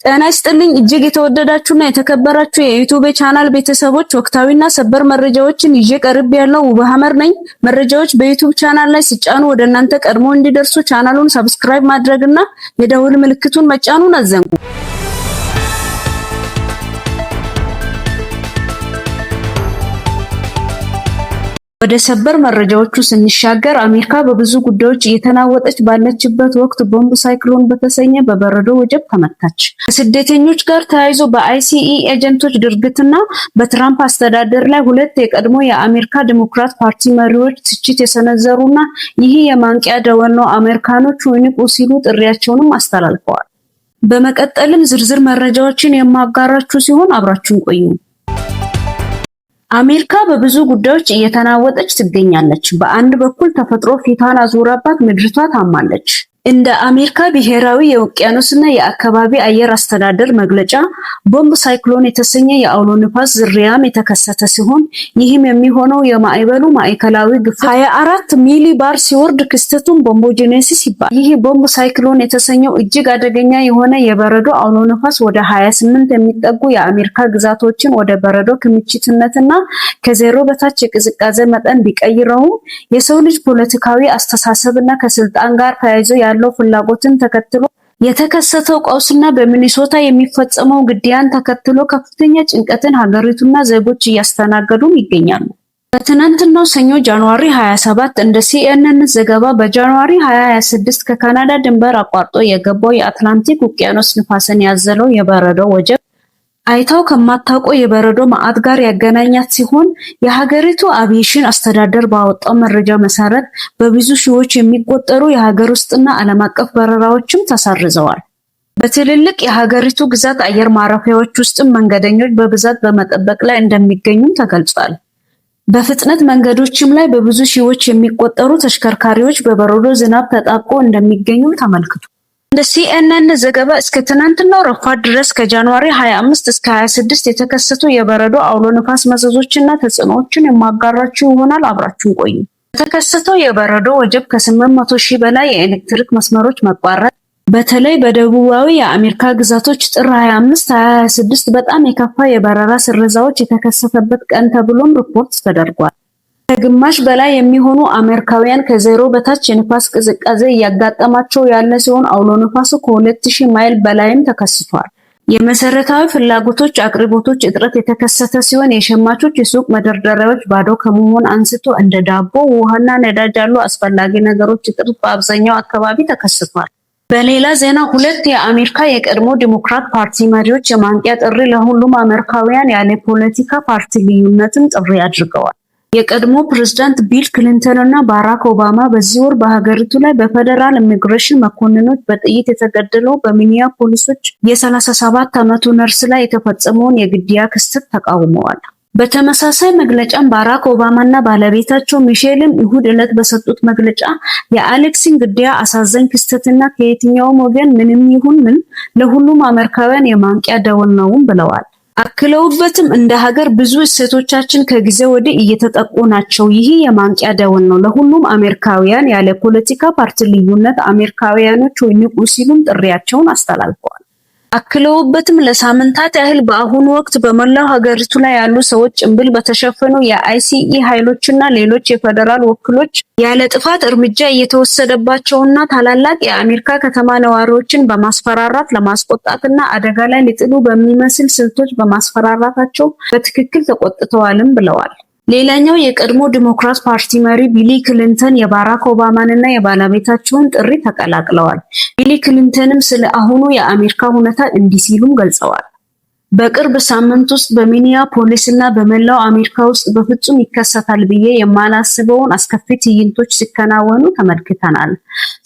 ጤና ይስጥልኝ እጅግ የተወደዳችሁና የተከበራችሁ የዩቲዩብ ቻናል ቤተሰቦች ወቅታዊና ሰበር መረጃዎችን ይዤ ቀርቤያለሁ። ውብ ሀመር ነኝ። መረጃዎች በዩቲዩብ ቻናል ላይ ሲጫኑ ወደ እናንተ ቀድሞ እንዲደርሱ ቻናሉን ሰብስክራይብ ማድረግና የደውል ምልክቱን መጫኑን አዘንጉ። ወደ ሰበር መረጃዎቹ ስንሻገር አሜሪካ በብዙ ጉዳዮች እየተናወጠች ባለችበት ወቅት ቦምብ ሳይክሎን በተሰኘ በበረዶ ወጀብ ተመታች። ከስደተኞች ጋር ተያይዞ በአይሲኢ ኤጀንቶች ድርጊትና በትራምፕ አስተዳደር ላይ ሁለት የቀድሞ የአሜሪካ ዲሞክራት ፓርቲ መሪዎች ትችት የሰነዘሩና ይህ የማንቂያ ደወል ነው፣ አሜሪካኖች ንቁ ሲሉ ጥሪያቸውንም አስተላልፈዋል። በመቀጠልም ዝርዝር መረጃዎችን የማጋራችሁ ሲሆን አብራችሁን ቆዩ። አሜሪካ በብዙ ጉዳዮች እየተናወጠች ትገኛለች። በአንድ በኩል ተፈጥሮ ፊቷን አዙራባት ምድሪቷ ታማለች። እንደ አሜሪካ ብሔራዊ የውቅያኖስና የአካባቢ አየር አስተዳደር መግለጫ ቦምብ ሳይክሎን የተሰኘ የአውሎ ንፋስ ዝርያም የተከሰተ ሲሆን ይህም የሚሆነው የማዕበሉ ማዕከላዊ ግፊት 24 ሚሊ ባር ሲወርድ ክስተቱን ቦምቦጀኔሲስ ይባላል። ይህ ቦምብ ሳይክሎን የተሰኘው እጅግ አደገኛ የሆነ የበረዶ አውሎ ንፋስ ወደ 28 የሚጠጉ የአሜሪካ ግዛቶችን ወደ በረዶ ክምችትነትና ከዜሮ በታች የቅዝቃዜ መጠን ቢቀይረውም የሰው ልጅ ፖለቲካዊ አስተሳሰብና ከስልጣን ጋር ተያይዞ ያለው ፍላጎትን ተከትሎ የተከሰተው ቀውስና በሚኒሶታ የሚፈጸመው ግድያን ተከትሎ ከፍተኛ ጭንቀትን ሀገሪቱና ዜጎች እያስተናገዱም ይገኛሉ። በትናንትናው ሰኞ ጃንዋሪ 27 እንደ ሲኤንኤን ዘገባ በጃንዋሪ 2026 ከካናዳ ድንበር አቋርጦ የገባው የአትላንቲክ ውቅያኖስ ንፋስን ያዘለው የበረዶ ወጀብ አይታው ከማታውቀው የበረዶ ማዕት ጋር ያገናኛት ሲሆን የሀገሪቱ አቪዬሽን አስተዳደር ባወጣው መረጃ መሰረት በብዙ ሺዎች የሚቆጠሩ የሀገር ውስጥና ዓለም አቀፍ በረራዎችም ተሰርዘዋል። በትልልቅ የሀገሪቱ ግዛት አየር ማረፊያዎች ውስጥም መንገደኞች በብዛት በመጠበቅ ላይ እንደሚገኙም ተገልጿል። በፍጥነት መንገዶችም ላይ በብዙ ሺዎች የሚቆጠሩ ተሽከርካሪዎች በበረዶ ዝናብ ተጣብቆ እንደሚገኙ ተመልክቷል። እንደ ሲኤንኤን ዘገባ እስከ ትናንትናው ረፋድ ድረስ ከጃንዋሪ 25 እስከ 26 የተከሰቱ የበረዶ አውሎ ንፋስ መዘዞችና ተጽዕኖዎችን የማጋራችሁ ይሆናል። አብራችሁን ቆዩ። የተከሰተው የበረዶ ወጀብ ከ800 ሺህ በላይ የኤሌክትሪክ መስመሮች መቋረጥ፣ በተለይ በደቡባዊ የአሜሪካ ግዛቶች ጥር 25 2026 በጣም የከፋ የበረራ ስረዛዎች የተከሰተበት ቀን ተብሎም ሪፖርት ተደርጓል። ከግማሽ በላይ የሚሆኑ አሜሪካውያን ከዜሮ በታች የንፋስ ቅዝቃዜ እያጋጠማቸው ያለ ሲሆን አውሎ ንፋሱ ከ2000 ማይል በላይም ተከስቷል። የመሰረታዊ ፍላጎቶች አቅርቦቶች እጥረት የተከሰተ ሲሆን የሸማቾች የሱቅ መደርደሪያዎች ባዶ ከመሆን አንስቶ እንደ ዳቦ፣ ውሃና ነዳጅ ያሉ አስፈላጊ ነገሮች እጥረት በአብዛኛው አካባቢ ተከስቷል። በሌላ ዜና ሁለት የአሜሪካ የቀድሞ ዲሞክራት ፓርቲ መሪዎች የማንቂያ ጥሪ ለሁሉም አሜሪካውያን ያለ ፖለቲካ ፓርቲ ልዩነትን ጥሪ አድርገዋል። የቀድሞ ፕሬዝዳንት ቢል ክሊንተን እና ባራክ ኦባማ በዚህ ወር በሀገሪቱ ላይ በፌደራል ኢሚግሬሽን መኮንኖች በጥይት የተገደለው በሚኒያፖሊሶች የ37 ዓመቱ ነርስ ላይ የተፈጸመውን የግድያ ክስተት ተቃውመዋል። በተመሳሳይ መግለጫም ባራክ ኦባማ እና ባለቤታቸው ሚሼልም እሁድ ዕለት በሰጡት መግለጫ የአሌክሲን ግድያ አሳዛኝ ክስተትና ከየትኛውም ወገን ምንም ይሁን ምን ለሁሉም አሜሪካውያን የማንቂያ ደወል ነውም ብለዋል። አክለውበትም እንደ ሀገር ብዙ እሴቶቻችን ከጊዜ ወዲህ እየተጠቁ ናቸው። ይህ የማንቂያ ደወል ነው ለሁሉም አሜሪካውያን ያለ ፖለቲካ ፓርቲ ልዩነት አሜሪካውያኖች ንቁ ሲሉም ጥሪያቸውን አስተላልፈዋል። አክለውበትም ለሳምንታት ያህል በአሁኑ ወቅት በመላው ሀገሪቱ ላይ ያሉ ሰዎች ጭንብል በተሸፈኑ የአይሲኢ ኃይሎችና ሌሎች የፌደራል ወኪሎች ያለ ጥፋት እርምጃ እየተወሰደባቸውና ታላላቅ የአሜሪካ ከተማ ነዋሪዎችን በማስፈራራት ለማስቆጣትና አደጋ ላይ ሊጥሉ በሚመስል ስልቶች በማስፈራራታቸው በትክክል ተቆጥተዋልም ብለዋል። ሌላኛው የቀድሞ ዲሞክራት ፓርቲ መሪ ቢሊ ክሊንተን የባራክ ኦባማንና የባለቤታቸውን ጥሪ ተቀላቅለዋል። ቢሊ ክሊንተንም ስለ አሁኑ የአሜሪካ ሁኔታ እንዲህ ሲሉም ገልጸዋል። በቅርብ ሳምንት ውስጥ በሚኒያፖሊስ እና በመላው አሜሪካ ውስጥ በፍጹም ይከሰታል ብዬ የማላስበውን አስከፊ ትዕይንቶች ሲከናወኑ ተመልክተናል።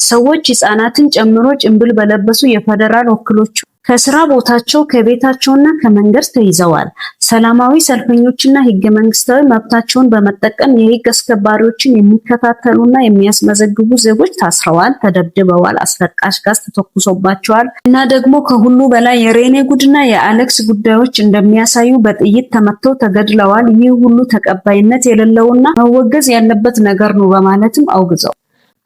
ሰዎች ሕፃናትን ጨምሮ ጭንብል በለበሱ የፌደራል ወኪሎች ከስራ ቦታቸው ከቤታቸውና ከመንገድ ተይዘዋል። ሰላማዊ ሰልፈኞችና ህገ መንግስታዊ መብታቸውን በመጠቀም የህግ አስከባሪዎችን የሚከታተሉና የሚያስመዘግቡ ዜጎች ታስረዋል፣ ተደብድበዋል፣ አስለቃሽ ጋዝ ተተኩሶባቸዋል እና ደግሞ ከሁሉ በላይ የሬኔ ጉድና የአሌክስ ጉዳዮች እንደሚያሳዩ በጥይት ተመተው ተገድለዋል። ይህ ሁሉ ተቀባይነት የሌለውና መወገዝ ያለበት ነገር ነው በማለትም አውግዘው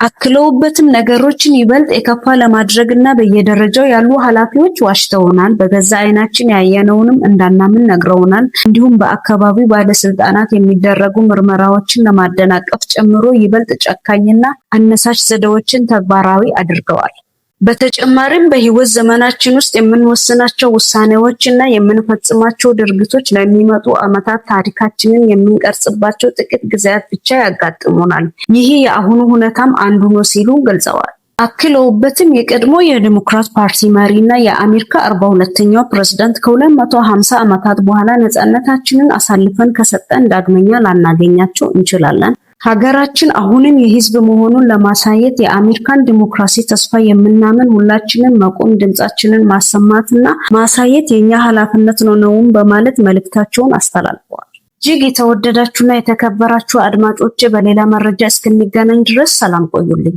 አክለውበትም ነገሮችን ይበልጥ የከፋ ለማድረግና በየደረጃው ያሉ ኃላፊዎች ዋሽተውናል፣ በገዛ አይናችን ያየነውንም እንዳናምን ነግረውናል፣ እንዲሁም በአካባቢው ባለስልጣናት የሚደረጉ ምርመራዎችን ለማደናቀፍ ጨምሮ ይበልጥ ጨካኝና አነሳሽ ዘዴዎችን ተግባራዊ አድርገዋል። በተጨማሪም በህይወት ዘመናችን ውስጥ የምንወስናቸው ውሳኔዎች እና የምንፈጽማቸው ድርጊቶች ለሚመጡ ዓመታት ታሪካችንን የምንቀርጽባቸው ጥቂት ጊዜያት ብቻ ያጋጥሙናል። ይህ የአሁኑ ሁኔታም አንዱ ነው ሲሉ ገልጸዋል። አክለውበትም የቀድሞ የዲሞክራት ፓርቲ መሪ እና የአሜሪካ 42ኛው ፕሬዝዳንት ከ250 ዓመታት በኋላ ነፃነታችንን አሳልፈን ከሰጠን ዳግመኛ ላናገኛቸው እንችላለን። ሀገራችን አሁንም የህዝብ መሆኑን ለማሳየት የአሜሪካን ዲሞክራሲ ተስፋ የምናምን ሁላችንም መቆም፣ ድምጻችንን ማሰማትና ማሳየት የኛ ኃላፊነት ነው በማለት መልእክታቸውን አስተላልፈዋል። እጅግ የተወደዳችሁና የተከበራችሁ አድማጮቼ በሌላ መረጃ እስክንገናኝ ድረስ ሰላም ቆዩልኝ።